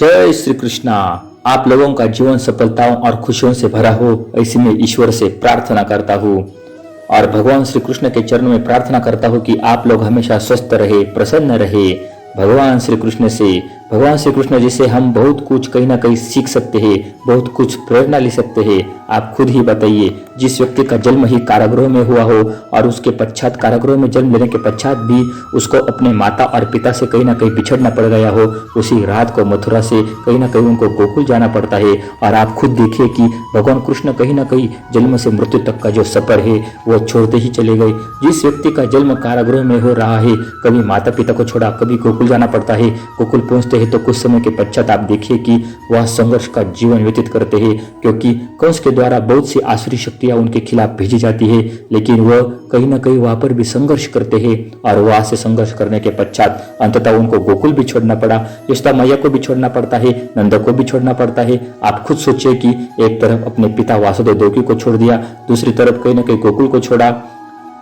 जय श्री कृष्णा। आप लोगों का जीवन सफलताओं और खुशियों से भरा हो, ऐसी मैं ईश्वर से प्रार्थना करता हूँ और भगवान श्री कृष्ण के चरणों में प्रार्थना करता हूँ कि आप लोग हमेशा स्वस्थ रहे, प्रसन्न रहे। भगवान श्री कृष्ण जिसे हम बहुत कुछ कहीं ना कहीं सीख सकते हैं, बहुत कुछ प्रेरणा ले सकते हैं। आप खुद ही बताइए, जिस व्यक्ति का जन्म ही कारागृह में हुआ हो और उसके पश्चात कारागृह में जन्म लेने के पश्चात भी उसको अपने माता और पिता से कहीं ना कहीं बिछड़ना पड़ गया हो, उसी रात को मथुरा से कहीं ना कहीं उनको गोकुल जाना पड़ता है। और आप खुद देखिए कि भगवान कृष्ण कहीं ना कहीं जन्म से मृत्यु तक का जो सफर है वो छोड़ते ही चले गए। जिस व्यक्ति का जन्म कारागृह में हो रहा है, कभी माता पिता को छोड़ा, कभी गोकुल जाना पड़ता है। गोकुल पहुंचते हैं तो कुछ समय के पश्चात आप देखिए कि वह संघर्ष का जीवन व्यतीत करते हैं, क्योंकि कंस के द्वारा बहुत सी आसुरी शक्तियां उनके खिलाफ भेजी जाती है, लेकिन वह कहीं ना कहीं वहां पर भी संघर्ष करते हैं। और वहां से संघर्ष करने के पश्चात अंततः उनको गोकुल भी छोड़ना पड़ा, यशोदा मैया को भी छोड़ना पड़ता है, नंद को भी छोड़ना पड़ता है। आप खुद सोचिए कि एक तरफ अपने पिता वासुदेव देवकी को छोड़ दिया, दूसरी तरफ कहीं ना कहीं गोकुल को छोड़ा।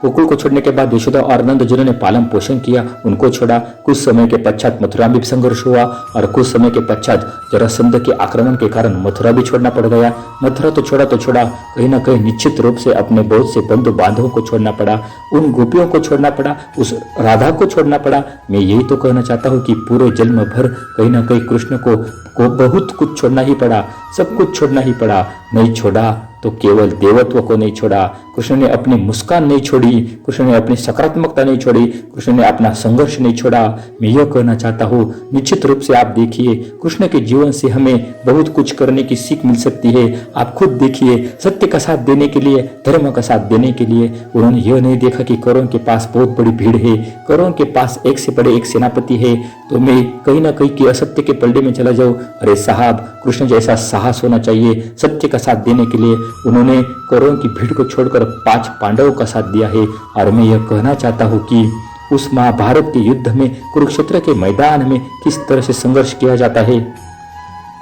गोकुल को छोड़ने के बाद यशोदा और नंद जिन्होंने पालन पोषण किया उनको छोड़ा। कुछ समय के पश्चात मथुरा में भी संघर्ष हुआ और कुछ समय के पश्चात जरासंध के आक्रमण के कारण मथुरा भी छोड़ना पड़ गया। मथुरा तो छोड़ा, कहीं ना कहीं निश्चित रूप से अपने बहुत से बंधु बांधवों को छोड़ना पड़ा, उन गोपियों को छोड़ना पड़ा, उस राधा को छोड़ना पड़ा। मैं यही तो कहना चाहता हूँ कि पूरे जन्म भर कहीं ना कहीं कृष्ण को बहुत कुछ छोड़ना ही पड़ा, सब कुछ छोड़ना ही पड़ा। नहीं छोड़ा तो केवल देवत्व को नहीं छोड़ा, कृष्ण ने अपनी मुस्कान नहीं छोड़ी, कृष्ण ने अपनी सकारात्मकता नहीं छोड़ी, कृष्ण ने अपना संघर्ष नहीं छोड़ा। मैं यह कहना चाहता हूँ, निश्चित रूप से आप देखिए कृष्ण के जीवन से हमें बहुत कुछ करने की सीख मिल सकती है। आप खुद देखिए, सत्य का साथ देने के लिए, धर्म का साथ देने के लिए उन्होंने यह नहीं देखा कि कौरवों के पास बहुत बड़ी भीड़ है, कौरवों के पास एक से बड़े एक सेनापति है, तो मैं कहीं ना कहीं कि असत्य के पलड़े में चला जाऊं। अरे साहब, कृष्ण जैसा साहस होना चाहिए सत्य का साथ देने के लिए। उन्होंने कौरवों की भीड़ को छोड़कर 5 पांडवों का साथ दिया है। और मैं यह कहना चाहता हूँ कि उस महाभारत के युद्ध में, कुरुक्षेत्र के मैदान में किस तरह से संघर्ष किया जाता है,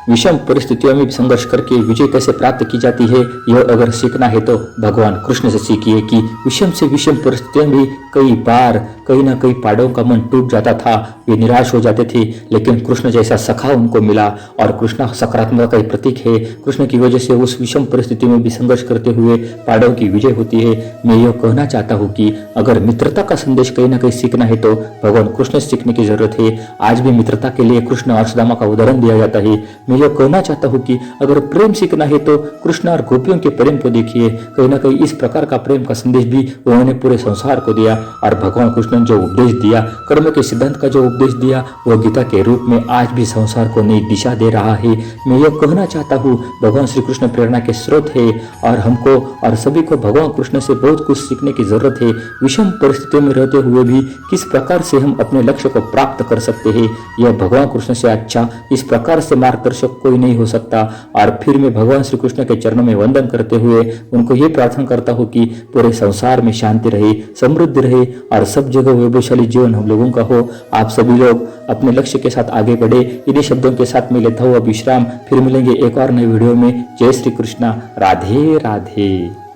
विषम परिस्थितियों में संघर्ष करके विजय कैसे प्राप्त की जाती है, यह अगर सीखना है तो भगवान कृष्ण से सीखिए कि विषम से विषम परिस्थितियों में कई बार कहीं ना कहीं पांडवों का मन टूट जाता था, वे निराश हो जाते थे, लेकिन कृष्ण जैसा सखा उनको मिला। और कृष्ण सकारात्मकता का प्रतीक है। कृष्ण की वजह से उस विषम परिस्थिति में भी संघर्ष करते हुए पांडवों की विजय होती है। मैं यह कहना चाहता हूँ कि अगर मित्रता का संदेश कहीं ना कहीं सीखना है तो भगवान कृष्ण से सीखने की जरूरत है। आज भी मित्रता के लिए कृष्ण और सुदामा का उदाहरण दिया जाता है। मैं यह कहना चाहता हूँ कि अगर प्रेम सीखना है तो कृष्ण और गोपियों के प्रेम को देखिए। कहीं ना कहीं इस प्रकार का प्रेम का संदेश भी उन्होंने पूरे संसार को दिया। और भगवान कृष्ण ने जो उपदेश दिया, कर्म के सिद्धांत का जो उपदेश दिया, वो गीता के रूप में आज भी संसार को नई दिशा दे रहा है। मैं यह कहना चाहता हूँ, भगवान श्री कृष्ण प्रेरणा के स्रोत है और हमको और सभी को भगवान कृष्ण से बहुत कुछ सीखने की जरूरत है। विषम परिस्थितियों में रहते हुए भी किस प्रकार से हम अपने लक्ष्य को प्राप्त कर सकते हैं, यह भगवान कृष्ण से अच्छा इस प्रकार से मार्गदर्शक कोई नहीं हो सकता। और फिर मैं भगवान श्री कृष्ण के चरणों में वंदन करते हुए उनको ये प्रार्थना करता हूँ कि पूरे संसार में शांति रहे, समृद्धि रहे और सब जगह वैभवशाली जीवन हम लोगों का हो। आप सभी लोग अपने लक्ष्य के साथ आगे बढ़े। इन्हीं शब्दों के साथ मैं लेता हूँ अब विश्राम। फिर मिलेंगे एक और नए वीडियो में। जय श्री कृष्णा, राधे राधे।